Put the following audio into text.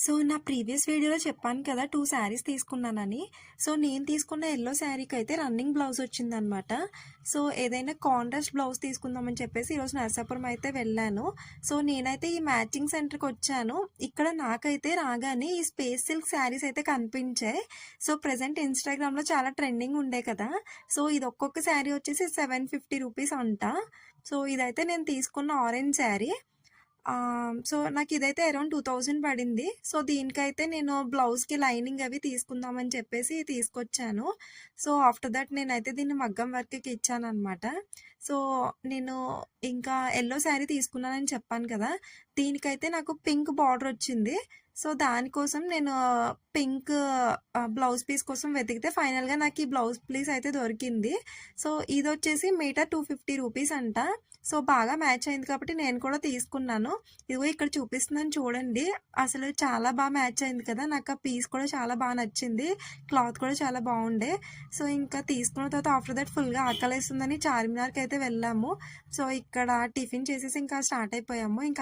So, నా previous వీడియోలో చెప్పాను కదా! 2 శారీస్ తీసుకున్నానని. సో, నేను తీసుకున్న యెల్లో శారీకయితే రన్నింగ్ బ్లౌజ్ వచ్చిందనమాట. సో, ఏదైనా కాంట్రాస్ట్ బ్లౌజ్ తీసుకుందామని చెప్పేసి ఈరోజు నరసాపురం అయితే వెళ్ళాను. సో, నేనైతే ఈ మ్యాచింగ్ సెంటర్‌కొచ్చాను. ఇక్కడ నాకైతే రాగానే ఈ స్పేస్ సిల్క్ శారీస్ అయితే కనిపించాయి. సో, ప్రెజెంట్ ఇన్‌స్టాగ్రామ్‌లో చాలా ట్రెండింగ్ ఉండే కదా! సో, ఇది ఒక్కొక్క శారీ వచ్చేసి 750 రూపీస్ అంట. సో, ఇదైతే నేను తీసుకున్న ఆరెంజ్ శారీ. సో, నాకిదైతే అరౌండ్ 2000 పడింది. సో, దీనికైతే నేను బ్లౌజ్‌కి లైనింగ్ అవి తీసుకుందామని చెప్పేసి తీసుకొచ్చాను. సో, ఆఫ్టర్ దట్ నేనైతే దీన్ని మగ్గం వర్క్‌కి ఇచ్చాననమాట. సో, నేను ఇంకా యెల్లో శారీ తీసుకున్నానని చెప్పాను కదా! దీనికైతే నాకు పింక్ బార్డర్ వచ్చింది. సో, దానికోసం నేను పింక్ బ్లౌజ్ పీస్ కోసం వెతికితే ఫైనల్‌గా నాకు ఈ బ్లౌజ్ పీస్ అయితే దొరికింది. సో, ఇదొచ్చేసి మీటర్ 250 రూపీస్ అంట. సో, బాగా మ్యాచ్ అయింది కాబట్టి నేను కూడా తీసుకున్నాను. ఇదిగో ఇక్కడ చూపిస్తున్నాను చూడండి. అసలు చాలా మ్యాచ్ అయింది కదా! నాకు ఆ పీస్ కూడా చాలా నచ్చింది. క్లాత్ కూడా చాలా బాగుండే. సో, ఇంకా తీసుకున్న తర్వాత ఆఫ్టర్ దట్ ఫుల్‌గా ఆకలేస్తుందని చార్మినార్‌కి అయితే వెళ్ళాము. సో, ఇక్కడ టిఫిన్ చేసేసి ఇంకా స్టార్ట్ అయిపోయాము. ఇంకా